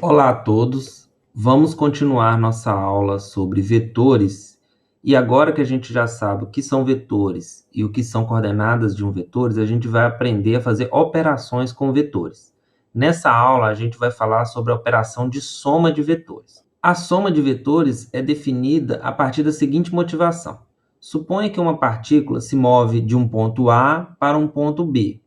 Olá a todos, vamos continuar nossa aula sobre vetores e agora que a gente já sabe o que são vetores e o que são coordenadas de um vetor, a gente vai aprender a fazer operações com vetores. Nessa aula a gente vai falar sobre a operação de soma de vetores. A soma de vetores é definida a partir da seguinte motivação. Suponha que uma partícula se move de um ponto A para um ponto B.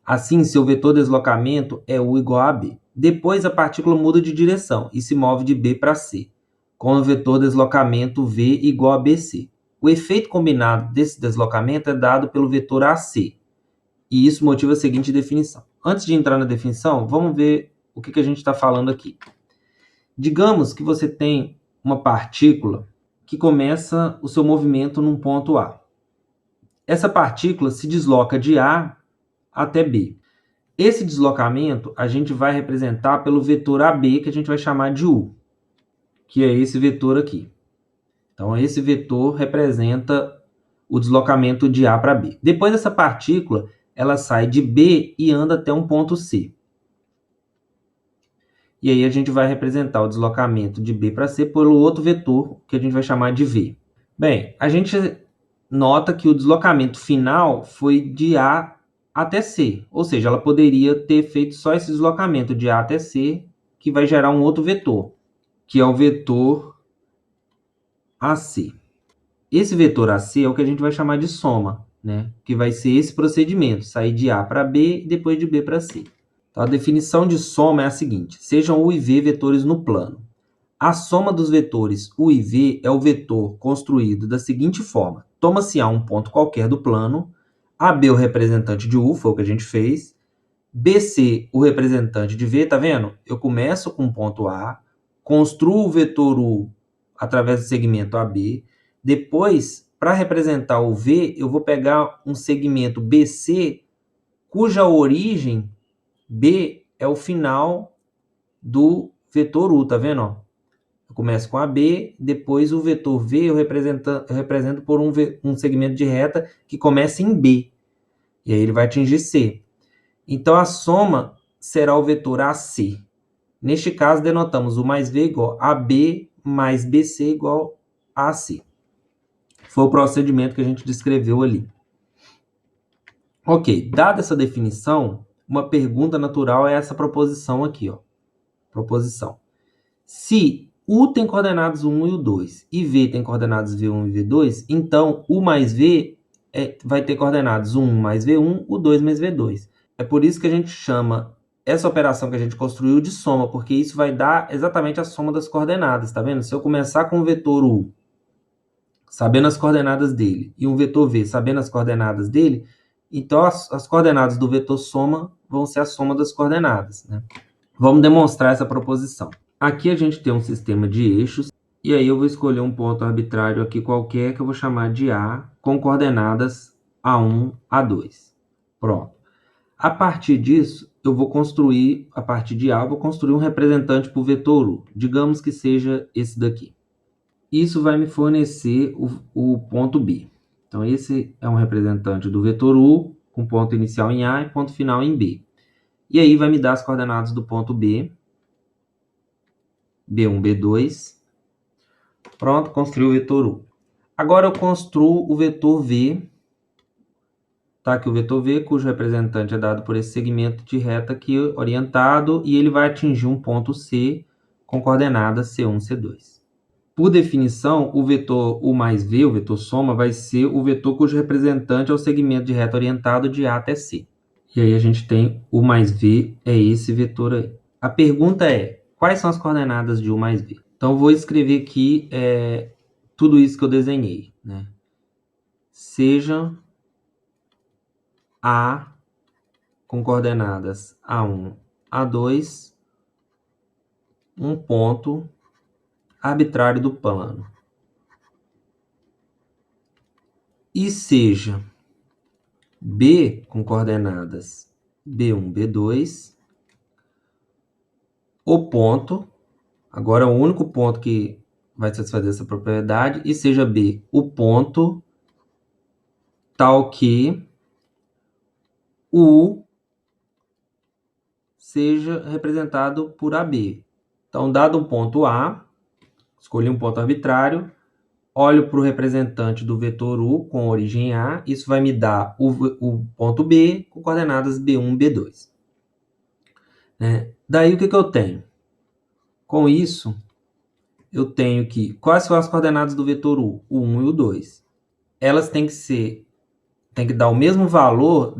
Assim, seu vetor deslocamento é U igual a B. Depois, a partícula muda de direção e se move de B para C, com o vetor deslocamento V igual a BC. O efeito combinado desse deslocamento é dado pelo vetor AC, e isso motiva a seguinte definição. Antes de entrar na definição, vamos ver o que a gente está falando aqui. Digamos que você tem uma partícula que começa o seu movimento num ponto A. Essa partícula se desloca de A até B. Esse deslocamento a gente vai representar pelo vetor AB, que a gente vai chamar de U, que é esse vetor aqui. Então, esse vetor representa o deslocamento de A para B. Depois, essa partícula ela sai de B e anda até um ponto C. E aí a gente vai representar o deslocamento de B para C pelo outro vetor, que a gente vai chamar de V. Bem, a gente nota que o deslocamento final foi de A até C, ou seja, ela poderia ter feito só esse deslocamento de A até C, que vai gerar um outro vetor, que é o vetor AC. Esse vetor AC é o que a gente vai chamar de soma, né? Que vai ser esse procedimento, sair de A para B e depois de B para C. Então, a definição de soma é a seguinte: sejam U e V vetores no plano. A soma dos vetores U e V é o vetor construído da seguinte forma. Toma-se A um ponto qualquer do plano, AB o representante de U, foi o que a gente fez, BC o representante de V, tá vendo? Eu começo com o ponto A, construo o vetor U através do segmento AB, depois, para representar o V, eu vou pegar um segmento BC, cuja origem B é o final do vetor U, tá vendo? Eu começo com AB, depois o vetor V eu represento por um segmento de reta que começa em B. E aí ele vai atingir C. Então, a soma será o vetor AC. Neste caso, denotamos U mais V igual a AB mais BC igual a AC. Foi o procedimento que a gente descreveu ali. Ok, dada essa definição, uma pergunta natural é essa proposição aqui, ó. Proposição. Se U tem coordenadas 1 e o 2 e V tem coordenadas V1 e V2, então U mais V vai ter coordenadas 1 mais V1, o 2 mais V2. É por isso que a gente chama essa operação que a gente construiu de soma, porque isso vai dar exatamente a soma das coordenadas, tá vendo? Se eu começar com o vetor U, sabendo as coordenadas dele, e um vetor V, sabendo as coordenadas dele, então as coordenadas do vetor soma vão ser a soma das coordenadas, né? Vamos demonstrar essa proposição. Aqui a gente tem um sistema de eixos, e aí eu vou escolher um ponto arbitrário aqui qualquer, que eu vou chamar de A, com coordenadas A1, A2. Pronto. A partir disso, eu vou construir, a partir de A, eu vou construir um representante para o vetor U. Digamos que seja esse daqui. Isso vai me fornecer o ponto B. Então, esse é um representante do vetor U, com ponto inicial em A e ponto final em B. E aí vai me dar as coordenadas do ponto B, B1, B2. Pronto, construí o vetor U. Agora eu construo o vetor V. Tá aqui o vetor V, cujo representante é dado por esse segmento de reta aqui orientado, e ele vai atingir um ponto C com coordenadas C1, C2. Por definição, o vetor U mais V, o vetor soma, vai ser o vetor cujo representante é o segmento de reta orientado de A até C. E aí a gente tem U mais V, é esse vetor aí. A pergunta é, quais são as coordenadas de U mais V? Então, eu vou escrever aqui tudo isso que eu desenhei, né? Seja A com coordenadas A1, A2, um ponto arbitrário do plano. E seja B com coordenadas B1, B2, o ponto, agora é o único ponto que vai satisfazer essa propriedade, e seja B o ponto tal que U seja representado por AB. Então, dado um ponto A, escolhi um ponto arbitrário, olho para o representante do vetor U com origem A, isso vai me dar o ponto B com coordenadas B1 e B2. Daí o que eu tenho? Com isso, eu tenho que... Quais são as coordenadas do vetor U? O 1 e o 2. Elas têm que dar o mesmo valor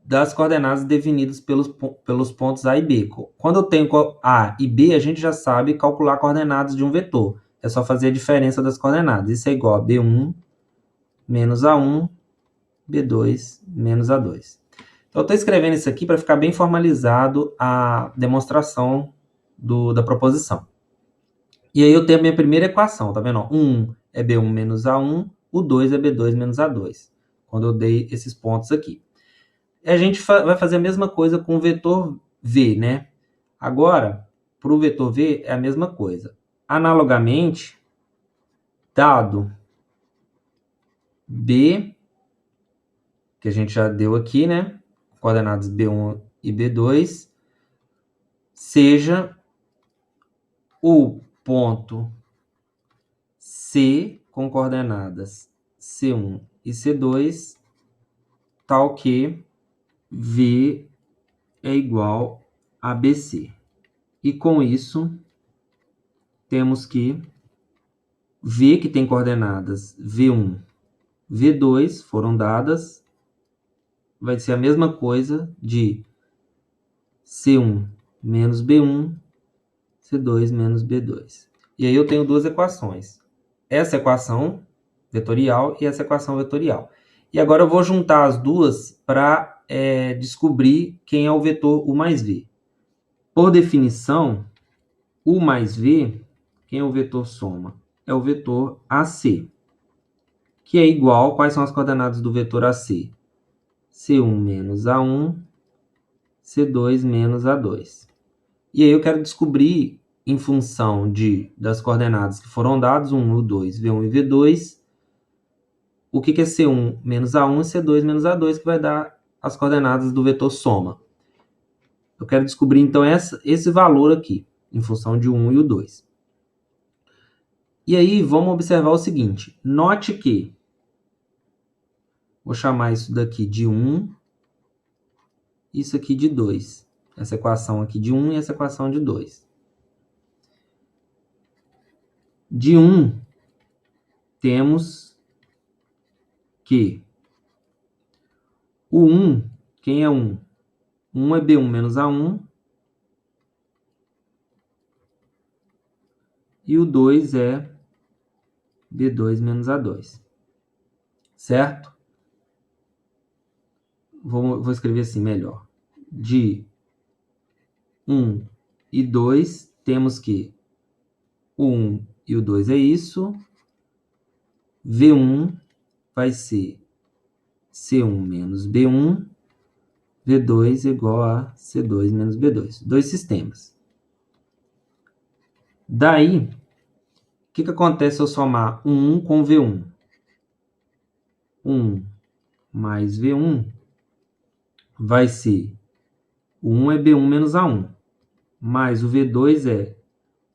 das coordenadas definidas pelos pontos A e B. Quando eu tenho A e B, a gente já sabe calcular coordenadas de um vetor. É só fazer a diferença das coordenadas. Isso é igual a B1 menos A1, B2 menos A2. Então, eu estou escrevendo isso aqui para ficar bem formalizado a demonstração da proposição. E aí eu tenho a minha primeira equação, tá vendo? O 1 é B1 menos A1, o 2 é B2 menos A2. Quando eu dei esses pontos aqui. E a gente vai fazer a mesma coisa com o vetor V, né? Agora, para o vetor V é a mesma coisa. Analogamente, dado B, que a gente já deu aqui, né? Coordenadas B1 e B2, seja o ponto C com coordenadas C1 e C2, tal que V é igual a BC. E com isso, temos que V, que tem coordenadas V1, V2, foram dadas, vai ser a mesma coisa de C1 menos B1, C2 menos B2. E aí eu tenho duas equações. Essa equação vetorial e essa equação vetorial. E agora eu vou juntar as duas para descobrir quem é o vetor U mais V. Por definição, U mais V, quem é o vetor soma? É o vetor AC, que é igual, quais são as coordenadas do vetor AC? C1 menos A1, C2 menos A2. E aí eu quero descobrir, em função das coordenadas que foram dadas, 1, U2, V1 e V2, o que é C1 menos A1 e C2 menos A2, que vai dar as coordenadas do vetor soma. Eu quero descobrir, então, esse valor aqui, em função de 1 e o 2. E aí, vamos observar o seguinte. Note que, vou chamar isso daqui de 1, isso aqui de 2. Essa equação aqui de 1 e essa equação de 2. De 1, temos que o 1, quem é 1? 1 é B1 menos A1. E o 2 é B2 menos A2. Certo? Vou escrever assim melhor. De 1 e 2, temos que o 1 e o 2 é isso. V1 vai ser C1 menos B1. V2 igual a C2 menos B2. Dois sistemas. Daí, o que acontece se eu somar 1 com V1? 1 mais V1 vai ser... O 1 é B1 menos A1. Mais o V2 é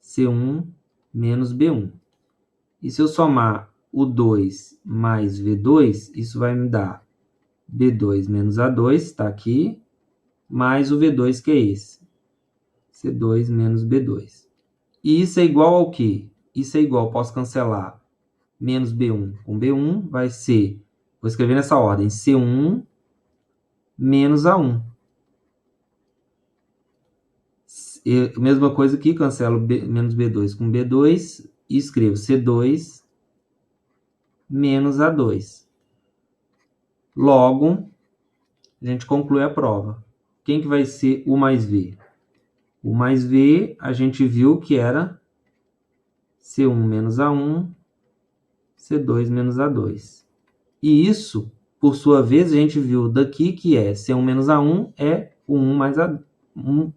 C1 menos B1. E se eu somar o 2 mais V2, isso vai me dar B2 menos A2, está aqui, mais o V2, que é esse. C2 menos B2. E isso é igual ao quê? Isso é igual, posso cancelar menos B1 com B1, vai ser, vou escrever nessa ordem, C1 menos A1. E, mesma coisa aqui, cancelo menos B2 com B2 e escrevo C2 menos A2. Logo, a gente conclui a prova. Quem que vai ser U mais V? U mais V, a gente viu que era C1 menos A1, C2 menos A2. E isso, por sua vez, a gente viu daqui que é C1 menos A1 é o 1 mais,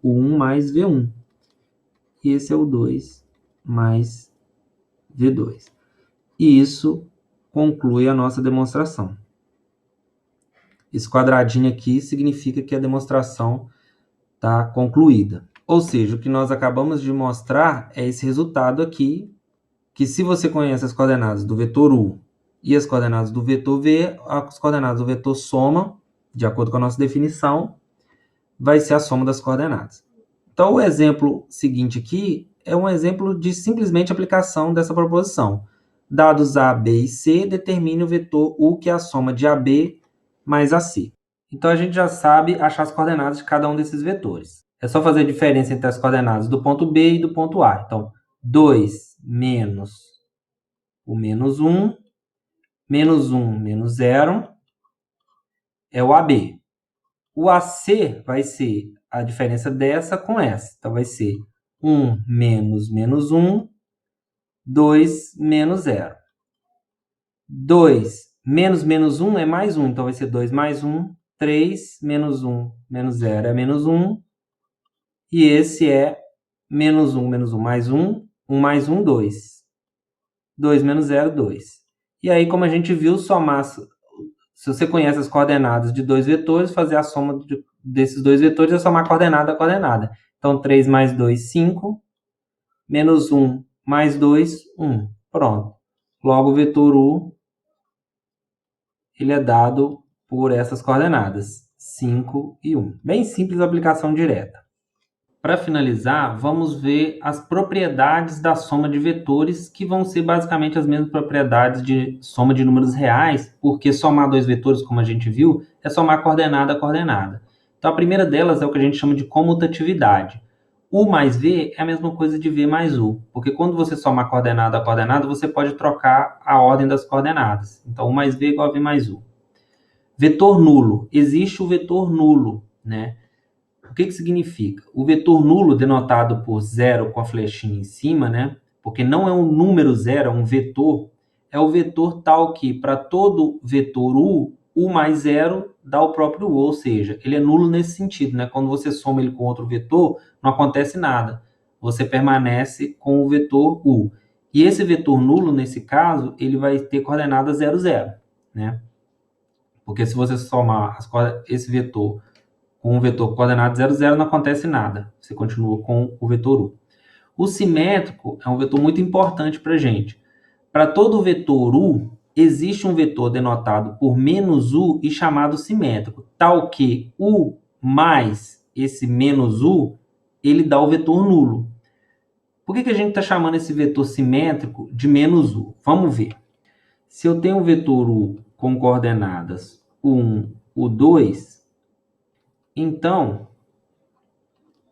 o 1 mais V1. E esse é o 2 mais V2. E isso conclui a nossa demonstração. Esse quadradinho aqui significa que a demonstração está concluída. Ou seja, o que nós acabamos de mostrar é esse resultado aqui, que se você conhece as coordenadas do vetor U e as coordenadas do vetor V, as coordenadas do vetor soma, de acordo com a nossa definição, vai ser a soma das coordenadas. Então, o exemplo seguinte aqui é um exemplo de simplesmente aplicação dessa proposição. Dados A, B e C, determine o vetor U, que é a soma de AB mais AC. Então, a gente já sabe achar as coordenadas de cada um desses vetores. É só fazer a diferença entre as coordenadas do ponto B e do ponto A. Então, 2 menos o menos 1, menos 1 menos 0, é o AB. O AC vai ser a diferença dessa com essa. Então, vai ser 1 menos menos 1, 2 menos 0. 2 menos menos 1 é mais 1, então vai ser 2 mais 1. 3 menos 1 menos 0 é menos 1. E esse é menos 1 mais 1. 1 mais 1, 2. 2 menos 0, 2. E aí, como a gente viu, somar, se você conhece as coordenadas de dois vetores, fazer a soma desses dois vetores é somar coordenada a coordenada. Então, 3 mais 2, 5. Menos 1 mais 2, 1. Pronto. Logo, o vetor U ele é dado por essas coordenadas, 5 e 1. Bem simples a aplicação direta. Para finalizar, vamos ver as propriedades da soma de vetores, que vão ser basicamente as mesmas propriedades de soma de números reais, porque somar dois vetores, como a gente viu, é somar coordenada a coordenada. Então, a primeira delas é o que a gente chama de comutatividade. U mais V é a mesma coisa de V mais U, porque quando você somar coordenada a coordenada, você pode trocar a ordem das coordenadas. Então, U mais V é igual a V mais U. Vetor nulo. Existe o vetor nulo, né? O que significa? O vetor nulo, denotado por zero com a flechinha em cima, né? Porque não é um número zero, é um vetor. É o vetor tal que, para todo vetor U mais zero dá o próprio U, ou seja, ele é nulo nesse sentido, né? Quando você soma ele com outro vetor, não acontece nada. Você permanece com o vetor U. E esse vetor nulo, nesse caso, ele vai ter coordenada 0, 0, né? Porque se você somar esse vetor com o vetor coordenado 0, 0, não acontece nada. Você continua com o vetor U. O simétrico é um vetor muito importante para a gente. Para todo vetor U, existe um vetor denotado por menos U e chamado simétrico, tal que U mais esse menos U, ele dá o vetor nulo. Por que a gente está chamando esse vetor simétrico de menos U? Vamos ver. Se eu tenho um vetor U com coordenadas U1, U2, então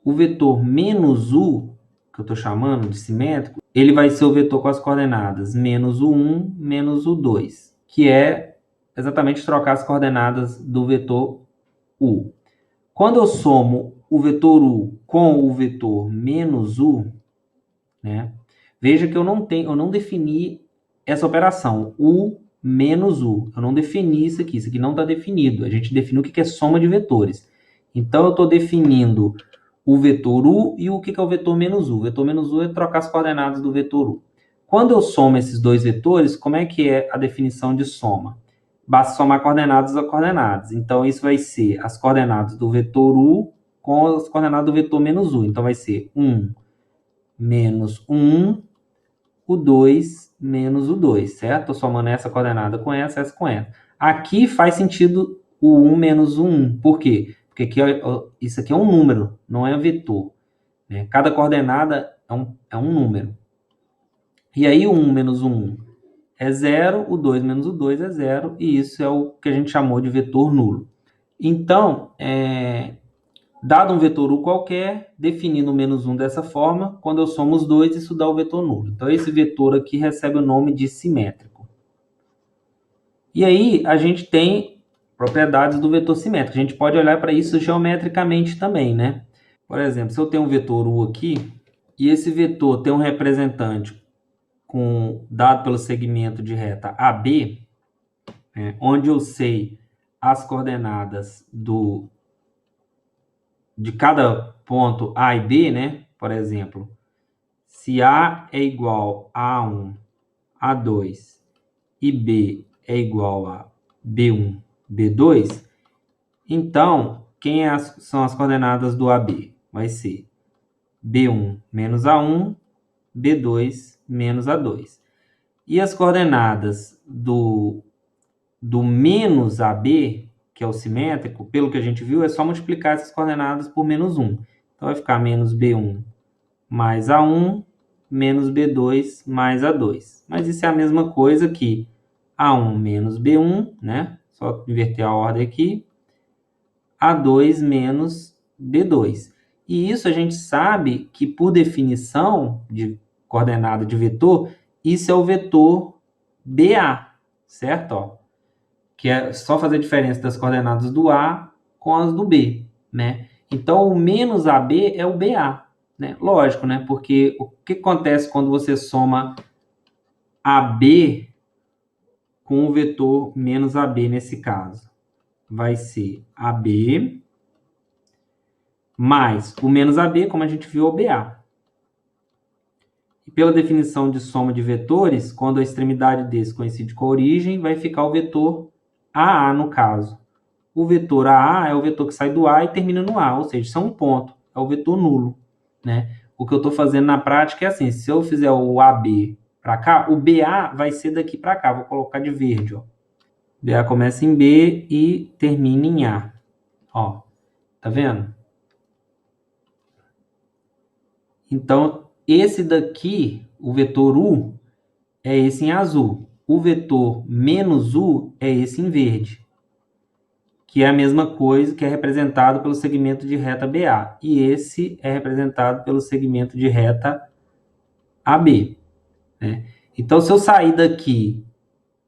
o vetor menos U, que eu estou chamando de simétrico, ele vai ser o vetor com as coordenadas menos U1, menos U2, que é exatamente trocar as coordenadas do vetor U. Quando eu somo o vetor U com o vetor menos U, né, veja que eu não defini essa operação, U menos U. Eu não defini isso aqui não está definido. A gente definiu o que é soma de vetores. Então, eu estou definindo o vetor U e o que é o vetor menos U. O vetor menos U é trocar as coordenadas do vetor U. Quando eu somo esses dois vetores, como é que é a definição de soma? Basta somar coordenadas a coordenadas. Então, isso vai ser as coordenadas do vetor U com as coordenadas do vetor menos U. Então, vai ser 1 menos 1, o 2 menos o 2, certo? Estou somando essa coordenada com essa com essa. Aqui faz sentido o 1 menos o 1. Por quê? Porque aqui, isso aqui é um número, não é um vetor. Né? Cada coordenada é um número. E aí o 1 menos o 1 é 0, o 2 menos o 2 é 0, e isso é o que a gente chamou de vetor nulo. Então, dado um vetor U qualquer, definindo o menos 1 dessa forma, quando eu somo os dois, isso dá o vetor nulo. Então, esse vetor aqui recebe o nome de simétrico. E aí, a gente tem propriedades do vetor simétrico. A gente pode olhar para isso geometricamente também, né? Por exemplo, se eu tenho um vetor U aqui, e esse vetor tem um representante dado pelo segmento de reta AB, onde eu sei as coordenadas de cada ponto A e B, né? Por exemplo, se A é igual a A1, A2 e B é igual a B1, B2, então, são as coordenadas do AB? Vai ser B1 menos A1, B2 menos A2. E as coordenadas do menos AB, que é o simétrico, pelo que a gente viu, é só multiplicar essas coordenadas por menos 1. Então, vai ficar menos B1 mais A1, menos B2 mais A2. Mas isso é a mesma coisa que A1 menos B1, né? Só inverter a ordem aqui. A2 menos B2. E isso a gente sabe que, por definição de coordenada de vetor, isso é o vetor BA, certo? Ó, que é só fazer a diferença das coordenadas do A com as do B, né? Então, o menos AB é o BA, né? Lógico, né? Porque o que acontece quando você soma AB com o vetor menos AB nesse caso? Vai ser AB mais o menos AB, como a gente viu, é o BA. E pela definição de soma de vetores, quando a extremidade desse coincide com a origem, vai ficar o vetor AA no caso. O vetor AA é o vetor que sai do A e termina no A, ou seja, isso é um ponto, é o vetor nulo, né? O que eu estou fazendo na prática é assim, se eu fizer o AB para cá, o BA vai ser daqui para cá, vou colocar de verde, ó. BA começa em B e termina em A, ó, tá vendo? Então, esse daqui, o vetor U, é esse em azul. O vetor menos U é esse em verde, que é a mesma coisa, que é representado pelo segmento de reta BA. E esse é representado pelo segmento de reta AB, né? Então, se eu sair daqui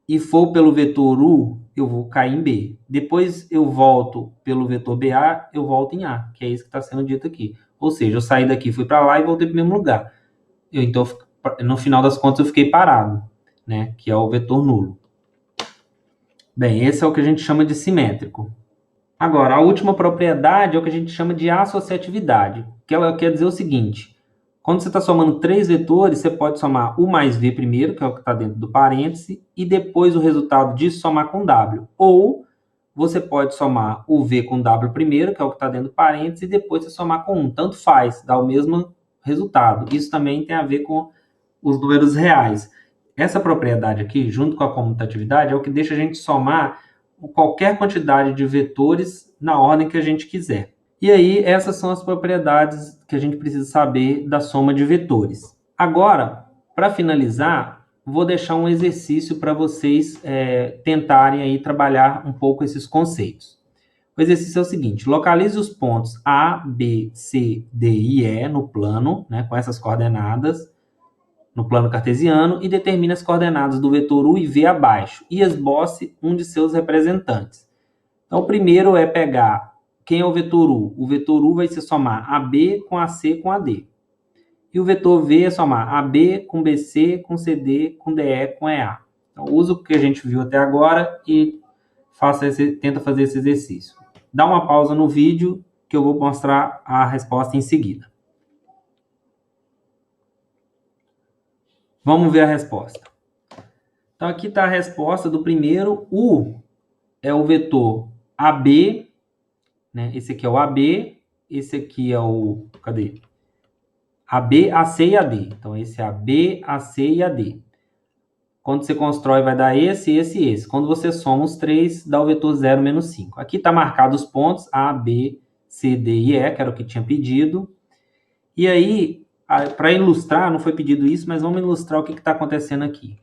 e for pelo vetor U, eu vou cair em B. Depois eu volto pelo vetor BA, eu volto em A, que é isso que está sendo dito aqui. Ou seja, eu saí daqui, fui para lá e voltei para o mesmo lugar. Então, no final das contas, eu fiquei parado, né? Que é o vetor nulo. Bem, esse é o que a gente chama de simétrico. Agora, a última propriedade é o que a gente chama de associatividade, que ela quer dizer o seguinte: quando você está somando três vetores, você pode somar U mais V primeiro, que é o que está dentro do parêntese, e depois o resultado disso somar com W. Ou você pode somar o V com W primeiro, que é o que está dentro do parêntese, e depois você somar com 1. Tanto faz, dá o mesmo resultado. Isso também tem a ver com os números reais. Essa propriedade aqui, junto com a comutatividade, é o que deixa a gente somar qualquer quantidade de vetores na ordem que a gente quiser. E aí, essas são as propriedades que a gente precisa saber da soma de vetores. Agora, para finalizar, vou deixar um exercício para vocês tentarem aí trabalhar um pouco esses conceitos. O exercício é o seguinte: localize os pontos A, B, C, D e E no plano, né, com essas coordenadas, no plano cartesiano, e determine as coordenadas do vetor U e V abaixo, e esboce um de seus representantes. Então, o primeiro é pegar quem é o vetor U. O vetor U vai se somar AB com AC com AD. E o vetor V é somar AB com BC com CD com DE com EA. Então, usa o que a gente viu até agora e tenta fazer esse exercício. Dá uma pausa no vídeo que eu vou mostrar a resposta em seguida. Vamos ver a resposta. Então, aqui está a resposta do primeiro. U é o vetor AB, né? Esse aqui é o AB, esse aqui é o... Cadê? AB, AC e AD. Então, esse é AB, AC e AD. Quando você constrói, vai dar esse, esse e esse. Quando você soma os três, dá o vetor 0, menos 5. Aqui está marcado os pontos A, B, C, D e E, que era o que tinha pedido. E aí, para ilustrar, não foi pedido isso, mas vamos ilustrar o que está acontecendo aqui.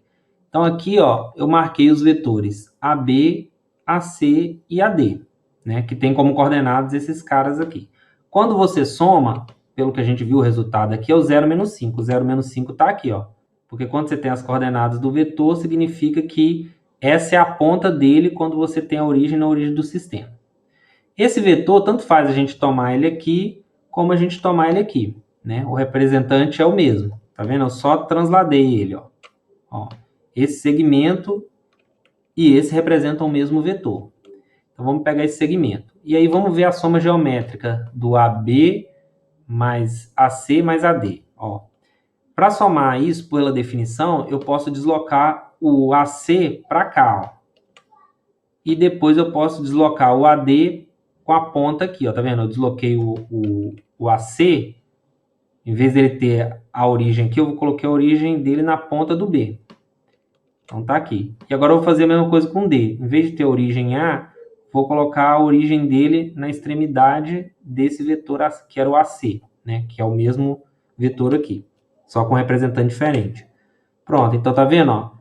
Então, aqui, ó, eu marquei os vetores AB, AC e AD, né, que tem como coordenadas esses caras aqui. Quando você soma, pelo que a gente viu o resultado aqui, é o 0, menos 5. O 0, menos 5 está aqui, ó. Porque quando você tem as coordenadas do vetor, significa que essa é a ponta dele quando você tem a origem na origem do sistema. Esse vetor, tanto faz a gente tomar ele aqui, como a gente tomar ele aqui, né? O representante é o mesmo, tá vendo? Eu só transladei ele, ó. Esse segmento e esse representam o mesmo vetor. Então, vamos pegar esse segmento. E aí, vamos ver a soma geométrica do AB mais AC mais AD, ó. Para somar isso pela definição, eu posso deslocar o AC para cá, ó. E depois eu posso deslocar o AD com a ponta aqui, ó, tá vendo? Eu desloquei o AC, em vez dele ter a origem aqui, eu coloquei a origem dele na ponta do B. Então tá aqui. E agora eu vou fazer a mesma coisa com D. Em vez de ter a origem A, vou colocar a origem dele na extremidade desse vetor que era o AC, né? Que é o mesmo vetor aqui, só com representante diferente. Pronto, então tá vendo, ó?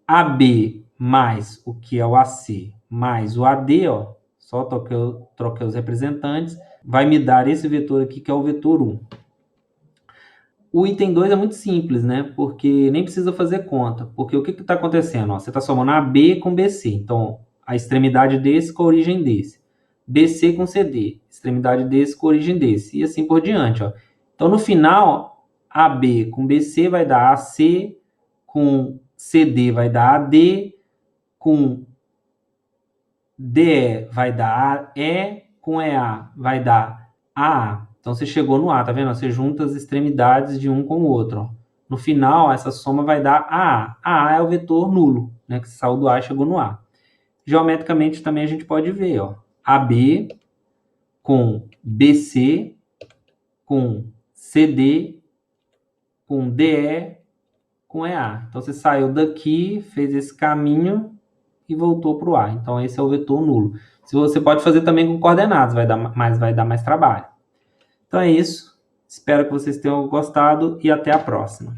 AB mais o que é o AC mais o AD, ó, só troquei os representantes, vai me dar esse vetor aqui que é o vetor 1. O item 2 é muito simples, né? Porque nem precisa fazer conta. Porque o que está acontecendo? Ó, você está somando AB com BC. Então, a extremidade desse com a origem desse. BC com CD. Extremidade desse com a origem desse. E assim por diante. Ó. Então, no final, AB com BC vai dar AC, com CD vai dar AD, com DE vai dar AE, com EA vai dar AA. Então, você chegou no A, tá vendo? Você junta as extremidades de um com o outro. Ó. No final, essa soma vai dar AA. AA é o vetor nulo, né? Que saiu do A e chegou no A. Geometricamente, também a gente pode ver, ó. AB com BC, com CD, com DE, com EA. Então, você saiu daqui, fez esse caminho e voltou para o A. Então, esse é o vetor nulo. Se você pode fazer também com coordenadas, mas vai dar mais trabalho. Então é isso. Espero que vocês tenham gostado e até a próxima.